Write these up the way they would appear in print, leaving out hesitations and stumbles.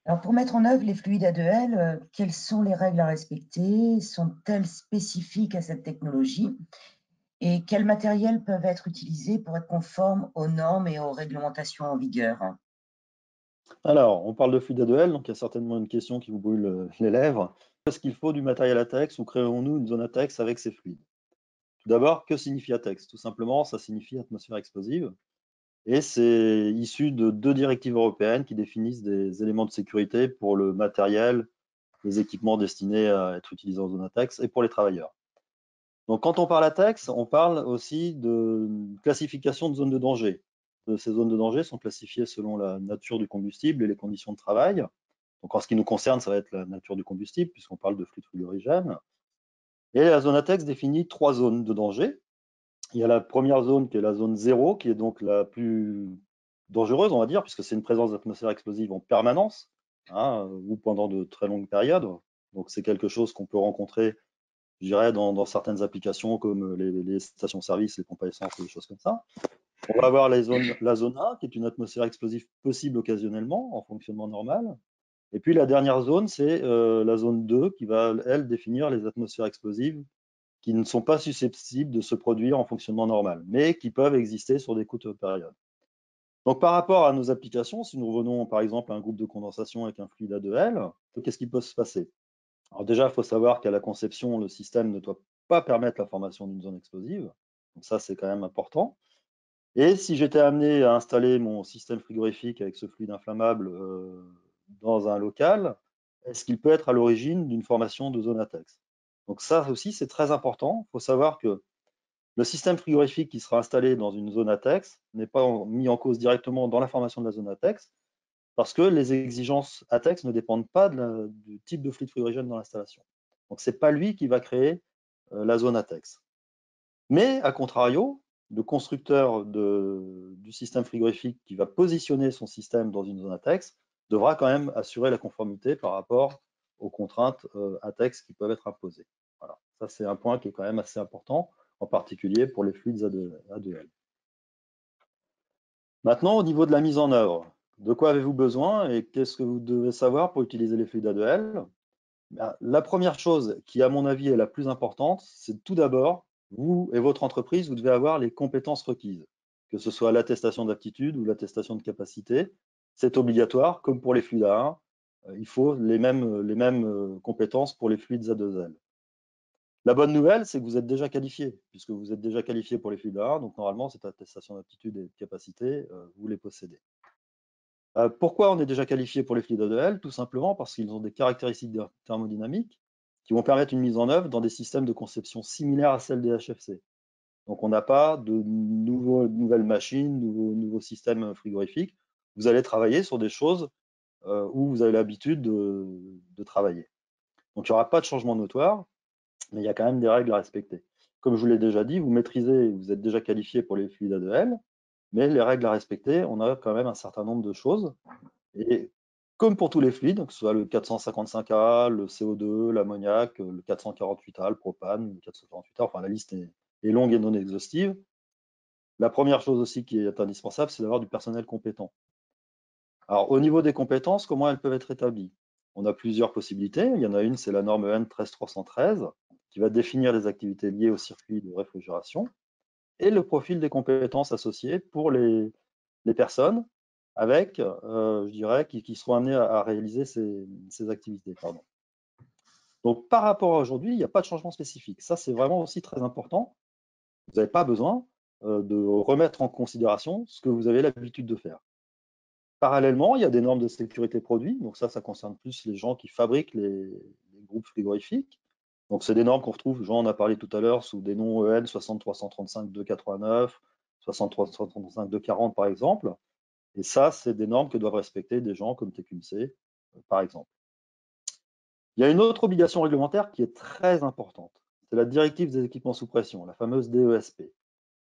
Alors, pour mettre en œuvre les fluides A2L, quelles sont les règles à respecter? Sont-elles spécifiques à cette technologie? Et quels matériels peuvent être utilisés pour être conformes aux normes et aux réglementations en vigueur? Alors, on parle de flux d'A2L, donc il y a certainement une question qui vous brûle les lèvres. Est-ce qu'il faut du matériel ATEX ou créons-nous une zone ATEX avec ces fluides? Tout d'abord, que signifie ATEX? Tout simplement, ça signifie atmosphère explosive et c'est issu de deux directives européennes qui définissent des éléments de sécurité pour le matériel, les équipements destinés à être utilisés en zone ATEX et pour les travailleurs. Donc, quand on parle ATEX, on parle aussi de classification de zones de danger. Ces zones de danger sont classifiées selon la nature du combustible et les conditions de travail. Donc, en ce qui nous concerne, ça va être la nature du combustible, puisqu'on parle de fluide frigorigène. Et la zone ATEX définit trois zones de danger. Il y a la première zone qui est la zone 0, qui est donc la plus dangereuse, on va dire, puisque c'est une présence d'atmosphère explosive en permanence, hein, ou pendant de très longues périodes. Donc, c'est quelque chose qu'on peut rencontrer, je dirais, dans certaines applications comme les stations-service, les pompes à essence, des choses comme ça. On va avoir la zone 1, qui est une atmosphère explosive possible occasionnellement, en fonctionnement normal. Et puis la dernière zone, c'est la zone 2 qui va, elle, définir les atmosphères explosives qui ne sont pas susceptibles de se produire en fonctionnement normal, mais qui peuvent exister sur des courtes périodes. Donc par rapport à nos applications, si nous revenons par exemple à un groupe de condensation avec un fluide A2L, qu'est-ce qui peut se passer? Alors déjà, il faut savoir qu'à la conception, le système ne doit pas permettre la formation d'une zone explosive. Donc ça, c'est quand même important. Et si j'étais amené à installer mon système frigorifique avec ce fluide inflammable dans un local, est-ce qu'il peut être à l'origine d'une formation de zone ATEX? Donc ça aussi, c'est très important. Il faut savoir que le système frigorifique qui sera installé dans une zone ATEX n'est pas mis en cause directement dans la formation de la zone ATEX parce que les exigences ATEX ne dépendent pas du type de fluide frigorigène dans l'installation. Donc ce n'est pas lui qui va créer la zone ATEX. Mais, à contrario, le constructeur du système frigorifique qui va positionner son système dans une zone ATEX devra quand même assurer la conformité par rapport aux contraintes ATEX qui peuvent être imposées. Voilà. Ça, c'est un point qui est quand même assez important, en particulier pour les fluides A2L. Maintenant, au niveau de la mise en œuvre, de quoi avez-vous besoin et qu'est-ce que vous devez savoir pour utiliser les fluides A2L? La première chose qui, à mon avis, est la plus importante, c'est tout d'abord, vous et votre entreprise, vous devez avoir les compétences requises, que ce soit l'attestation d'aptitude ou l'attestation de capacité. C'est obligatoire, comme pour les fluides A1, il faut les mêmes compétences pour les fluides A2L. La bonne nouvelle, c'est que vous êtes déjà qualifié, puisque vous êtes déjà qualifié pour les fluides A1, donc normalement, cette attestation d'aptitude et de capacité, vous les possédez. Pourquoi on est déjà qualifié pour les fluides A2L? Tout simplement parce qu'ils ont des caractéristiques thermodynamiques qui vont permettre une mise en œuvre dans des systèmes de conception similaires à celles des HFC. Donc on n'a pas de nouvelles machines, nouveaux systèmes frigorifiques. Vous allez travailler sur des choses où vous avez l'habitude de travailler. Donc il n'y aura pas de changement notoire, mais il y a quand même des règles à respecter. Comme je vous l'ai déjà dit, vous maîtrisez, vous êtes déjà qualifié pour les fluides A2L, mais les règles à respecter, on a quand même un certain nombre de choses. Et comme pour tous les fluides, que ce soit le 455A, le CO2, l'ammoniac, le 448A, le propane, le 448A, enfin la liste est longue et non exhaustive. La première chose aussi qui est indispensable, c'est d'avoir du personnel compétent. Alors au niveau des compétences, comment elles peuvent être établies? On a plusieurs possibilités. Il y en a une, c'est la norme EN 13313, qui va définir les activités liées au circuit de réfrigération et le profil des compétences associées pour les personnes avec, je dirais, qui seront amenées à réaliser ces activités. Pardon. Donc, par rapport à aujourd'hui, il n'y a pas de changement spécifique. Ça, c'est vraiment aussi très important. Vous n'avez pas besoin de remettre en considération ce que vous avez l'habitude de faire. Parallèlement, il y a des normes de sécurité produit. Donc ça concerne plus les gens qui fabriquent les groupes frigorifiques. Donc, c'est des normes qu'on retrouve, Jean en a parlé tout à l'heure, sous des noms EN 60335-289, 60335-240 par exemple. Et ça, c'est des normes que doivent respecter des gens comme TQMC, par exemple. Il y a une autre obligation réglementaire qui est très importante. C'est la directive des équipements sous pression, la fameuse DESP.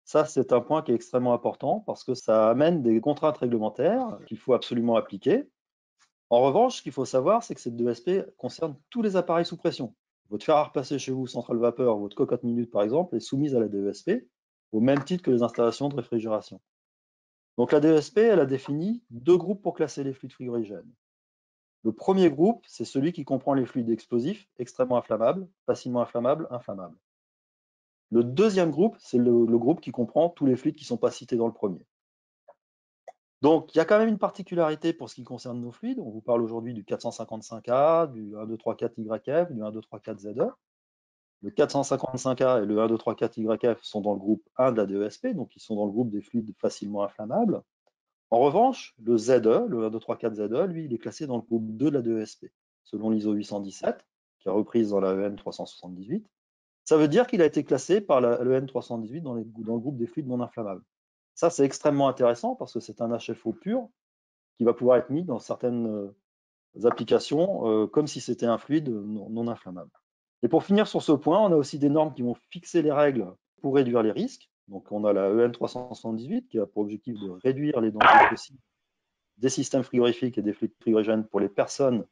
Ça, c'est un point qui est extrêmement important parce que ça amène des contraintes réglementaires qu'il faut absolument appliquer. En revanche, ce qu'il faut savoir, c'est que cette DESP concerne tous les appareils sous pression. Votre fer à repasser chez vous, centrale vapeur, votre cocotte minute, par exemple, est soumise à la DESP au même titre que les installations de réfrigération. Donc la DESP, elle a défini deux groupes pour classer les fluides frigorigènes. Le premier groupe, c'est celui qui comprend les fluides explosifs, extrêmement inflammables, facilement inflammables, inflammables. Le deuxième groupe, c'est le groupe qui comprend tous les fluides qui ne sont pas cités dans le premier. Donc, il y a quand même une particularité pour ce qui concerne nos fluides. On vous parle aujourd'hui du 455A, du 1234YF, du 1234ZE. Le 455A et le 1234YF sont dans le groupe 1 de la DESP, donc ils sont dans le groupe des fluides facilement inflammables. En revanche, le ZE, le 1234ZE, lui, il est classé dans le groupe 2 de la DESP, selon l'ISO 817, qui est reprise dans la EN 378. Ça veut dire qu'il a été classé par la EN 318 dans le groupe des fluides non inflammables. Ça, c'est extrêmement intéressant parce que c'est un HFO pur qui va pouvoir être mis dans certaines applications comme si c'était un fluide non inflammable. Et pour finir sur ce point, on a aussi des normes qui vont fixer les règles pour réduire les risques. Donc, on a la EN 378 qui a pour objectif de réduire les dangers possibles des systèmes frigorifiques et des fluides frigorigènes pour les personnes,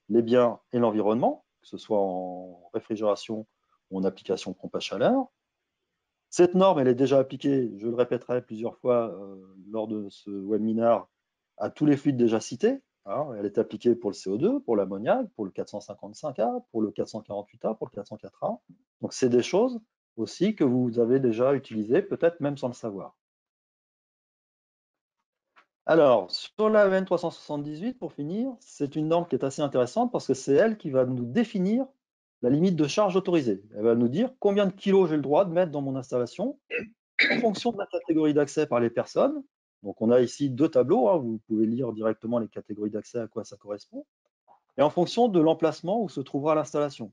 les biens et l'environnement, que ce soit en réfrigération ou en application pompe à chaleur. Cette norme, elle est déjà appliquée, je le répéterai plusieurs fois lors de ce webinaire, à tous les fluides déjà cités. Hein. Elle est appliquée pour le CO2, pour l'ammoniac, pour le 455A, pour le 448A, pour le 404A. Donc, c'est des choses aussi que vous avez déjà utilisées, peut-être même sans le savoir. Alors, sur la EN 378, pour finir, c'est une norme qui est assez intéressante parce que c'est elle qui va nous définir la limite de charge autorisée. Elle va nous dire combien de kilos j'ai le droit de mettre dans mon installation en fonction de la catégorie d'accès par les personnes. Donc, on a ici deux tableaux. Hein, vous pouvez lire directement les catégories d'accès, à quoi ça correspond. Et en fonction de l'emplacement où se trouvera l'installation,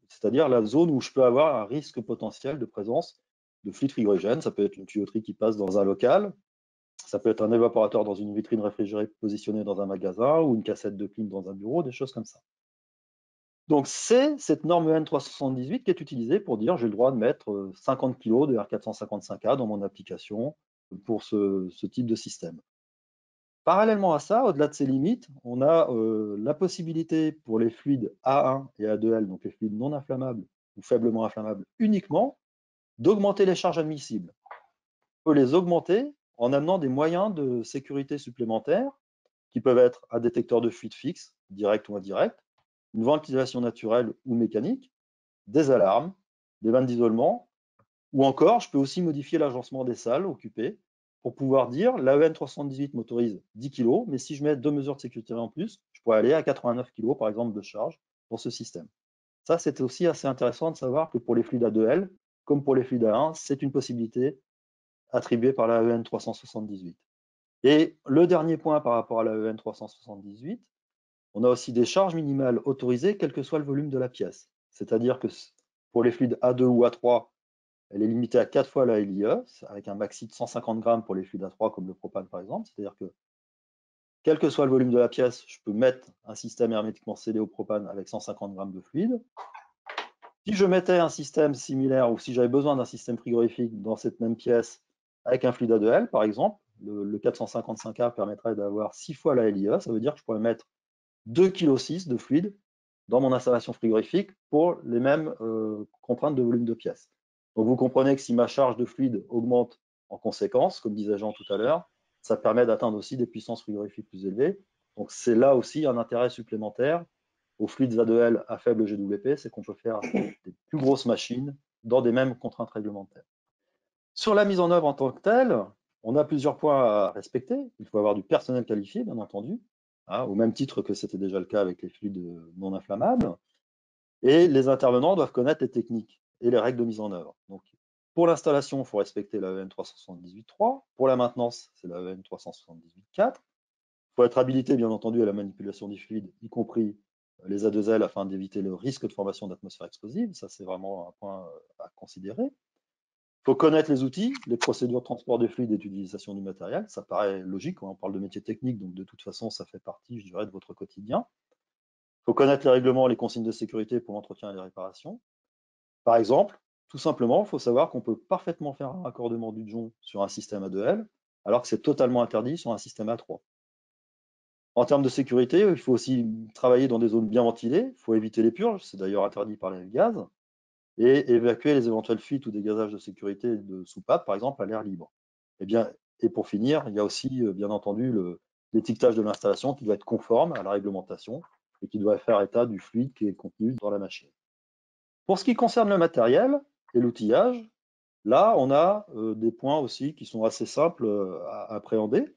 c'est-à-dire la zone où je peux avoir un risque potentiel de présence de fluide frigorigène. Ça peut être une tuyauterie qui passe dans un local. Ça peut être un évaporateur dans une vitrine réfrigérée positionnée dans un magasin ou une cassette de clim dans un bureau, des choses comme ça. Donc, c'est cette norme EN 378 qui est utilisée pour dire j'ai le droit de mettre 50 kg de R455A dans mon application pour ce type de système. Parallèlement à ça, au-delà de ces limites, on a la possibilité pour les fluides A1 et A2L, donc les fluides non inflammables ou faiblement inflammables uniquement, d'augmenter les charges admissibles. On peut les augmenter en amenant des moyens de sécurité supplémentaires qui peuvent être un détecteur de fuite fixe, direct ou indirect, une ventilation naturelle ou mécanique, des alarmes, des vannes d'isolement, ou encore, je peux aussi modifier l'agencement des salles occupées pour pouvoir dire l'AEN 318 m'autorise 10 kg, mais si je mets deux mesures de sécurité en plus, je pourrais aller à 89 kg, par exemple, de charge pour ce système. Ça, c'est aussi assez intéressant de savoir que pour les fluides A2L, comme pour les fluides A1, c'est une possibilité attribuée par la EN 378. Et le dernier point par rapport à la EN 378, on a aussi des charges minimales autorisées, quel que soit le volume de la pièce. C'est-à-dire que pour les fluides A2 ou A3, elle est limitée à 4 fois la LIE, avec un maxi de 150 grammes pour les fluides A3, comme le propane par exemple. C'est-à-dire que, quel que soit le volume de la pièce, je peux mettre un système hermétiquement scellé au propane avec 150 grammes de fluide. Si je mettais un système similaire ou si j'avais besoin d'un système frigorifique dans cette même pièce avec un fluide A2L, par exemple, le 455A permettrait d'avoir 6 fois la LIE. Ça veut dire que je pourrais mettre 2,6 kg de fluide dans mon installation frigorifique pour les mêmes contraintes de volume de pièce. Donc vous comprenez que si ma charge de fluide augmente en conséquence, comme disait Jean tout à l'heure, ça permet d'atteindre aussi des puissances frigorifiques plus élevées. Donc c'est là aussi un intérêt supplémentaire aux fluides A2L à faible GWP, c'est qu'on peut faire des plus grosses machines dans des mêmes contraintes réglementaires. Sur la mise en œuvre en tant que telle, on a plusieurs points à respecter. Il faut avoir du personnel qualifié, bien entendu, hein, au même titre que c'était déjà le cas avec les fluides non inflammables. Et les intervenants doivent connaître les techniques et les règles de mise en œuvre. Donc, pour l'installation, il faut respecter la EN 378.3. Pour la maintenance, c'est la EN 378.4. Il faut être habilité, bien entendu, à la manipulation des fluides, y compris les A2L, afin d'éviter le risque de formation d'atmosphère explosive. Ça, c'est vraiment un point à considérer. Il faut connaître les outils, les procédures de transport des fluides et d'utilisation du matériel. Ça paraît logique quand on parle de métier technique, donc de toute façon, ça fait partie, je dirais, de votre quotidien. Il faut connaître les règlements, les consignes de sécurité pour l'entretien et les réparations. Par exemple, tout simplement, il faut savoir qu'on peut parfaitement faire un raccordement du jonc sur un système A2L, alors que c'est totalement interdit sur un système A3. En termes de sécurité, il faut aussi travailler dans des zones bien ventilées, il faut éviter les purges, c'est d'ailleurs interdit par les gaz, et évacuer les éventuelles fuites ou dégazages de sécurité de soupapes, par exemple, à l'air libre. Et pour finir, il y a aussi, bien entendu, l'étiquetage de l'installation qui doit être conforme à la réglementation et qui doit faire état du fluide qui est contenu dans la machine. Pour ce qui concerne le matériel et l'outillage, là, on a des points aussi qui sont assez simples à appréhender.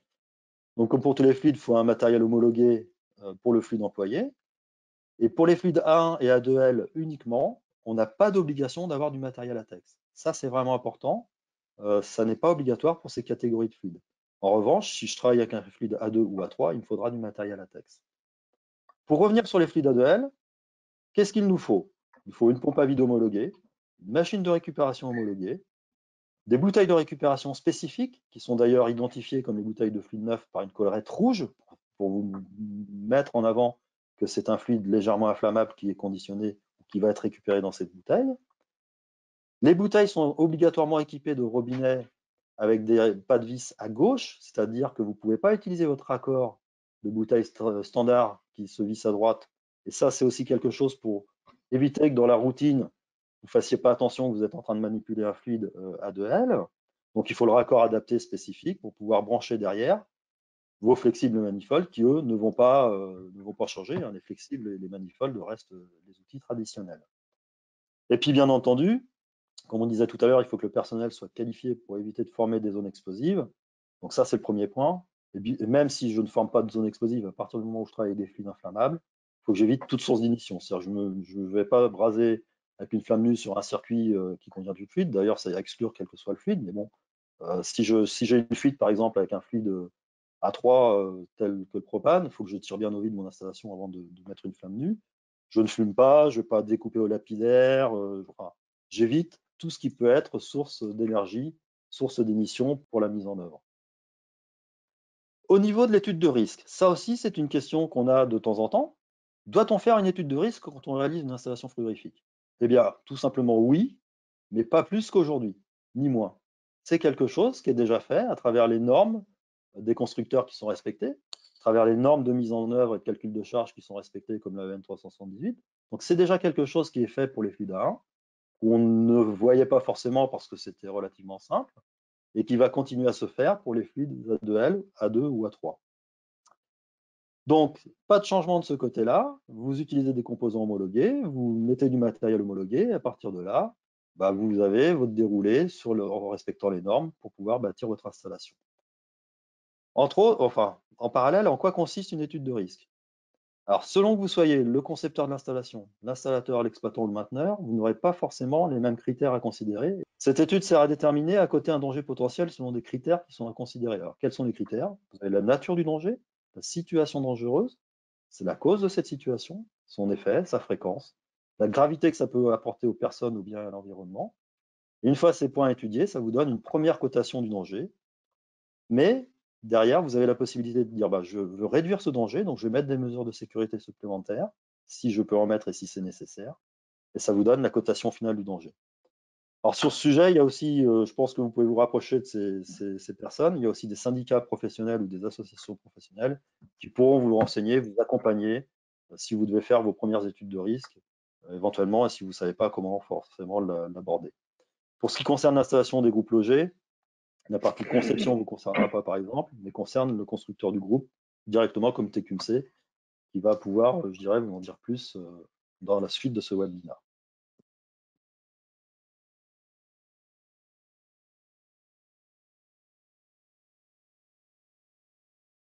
Donc, comme pour tous les fluides, il faut un matériel homologué pour le fluide employé. Et pour les fluides A1 et A2L uniquement, on n'a pas d'obligation d'avoir du matériel latex. Ça, c'est vraiment important. Ça n'est pas obligatoire pour ces catégories de fluides. En revanche, si je travaille avec un fluide A2 ou A3, il me faudra du matériel latex. Pour revenir sur les fluides A2L, qu'est-ce qu'il nous faut? Il faut une pompe à vide homologuée, une machine de récupération homologuée, des bouteilles de récupération spécifiques, qui sont d'ailleurs identifiées comme les bouteilles de fluide neuf par une collerette rouge, pour vous mettre en avant que c'est un fluide légèrement inflammable qui est conditionné, qui va être récupéré dans cette bouteille. Les bouteilles sont obligatoirement équipées de robinets avec des pas de vis à gauche, c'est-à-dire que vous ne pouvez pas utiliser votre raccord de bouteille standard qui se visse à droite. Et ça, c'est aussi quelque chose pour éviter que dans la routine, vous ne fassiez pas attention que vous êtes en train de manipuler un fluide A2L. Donc, il faut le raccord adapté spécifique pour pouvoir brancher derrière vos flexibles manifolds qui, eux, ne vont pas changer. Les flexibles et les manifolds restent les outils traditionnels. Et puis, bien entendu, comme on disait tout à l'heure, il faut que le personnel soit qualifié pour éviter de former des zones explosives. Donc ça, c'est le premier point. Et même si je ne forme pas de zone explosive, à partir du moment où je travaille avec des fluides inflammables, il faut que j'évite toute source d'ignition. C'est-à-dire je ne vais pas braser avec une flamme nue sur un circuit qui contient du fluide. D'ailleurs, ça va exclure quel que soit le fluide. Mais bon, si j'ai une fuite, par exemple, avec un fluide A3 tel que le propane, il faut que je tire bien au vide mon installation avant de mettre une flamme nue. Je ne fume pas, je ne vais pas découper au lapidaire. J'évite tout ce qui peut être source d'énergie, source d'émission pour la mise en œuvre. Au niveau de l'étude de risque, ça aussi c'est une question qu'on a de temps en temps. Doit-on faire une étude de risque quand on réalise une installation frigorifique? Eh bien, tout simplement oui, mais pas plus qu'aujourd'hui, ni moins. C'est quelque chose qui est déjà fait à travers les normes des constructeurs qui sont respectés, à travers les normes de mise en œuvre et de calcul de charge qui sont respectées comme la EN 378. Donc c'est déjà quelque chose qui est fait pour les fluides A1, qu'on ne voyait pas forcément parce que c'était relativement simple, et qui va continuer à se faire pour les fluides A2L, A2 ou A3. Donc, pas de changement de ce côté-là. Vous utilisez des composants homologués, vous mettez du matériel homologué, et à partir de là, vous avez votre déroulé en respectant les normes pour pouvoir bâtir votre installation. En parallèle, en quoi consiste une étude de risque? Alors, selon que vous soyez le concepteur de l'installation, l'installateur, l'exploitant ou le mainteneur, vous n'aurez pas forcément les mêmes critères à considérer. Cette étude sert à déterminer à côté un danger potentiel selon des critères qui sont à considérer. Alors, quels sont les critères? Vous avez la nature du danger, la situation dangereuse, c'est la cause de cette situation, son effet, sa fréquence, la gravité que ça peut apporter aux personnes ou bien à l'environnement. Et une fois ces points étudiés, ça vous donne une première cotation du danger. Mais derrière, vous avez la possibilité de dire je veux réduire ce danger, donc je vais mettre des mesures de sécurité supplémentaires, si je peux en mettre et si c'est nécessaire. Et ça vous donne la cotation finale du danger. Alors sur ce sujet, il y a aussi, je pense que vous pouvez vous rapprocher de ces personnes, il y a aussi des syndicats professionnels ou des associations professionnelles qui pourront vous renseigner, vous accompagner si vous devez faire vos premières études de risque, éventuellement, et si vous ne savez pas comment forcément l'aborder. Pour ce qui concerne l'installation des groupes logés, la partie conception ne vous concernera pas, par exemple, mais concerne le constructeur du groupe, directement comme TQMC, qui va pouvoir, je dirais, vous en dire plus dans la suite de ce webinaire.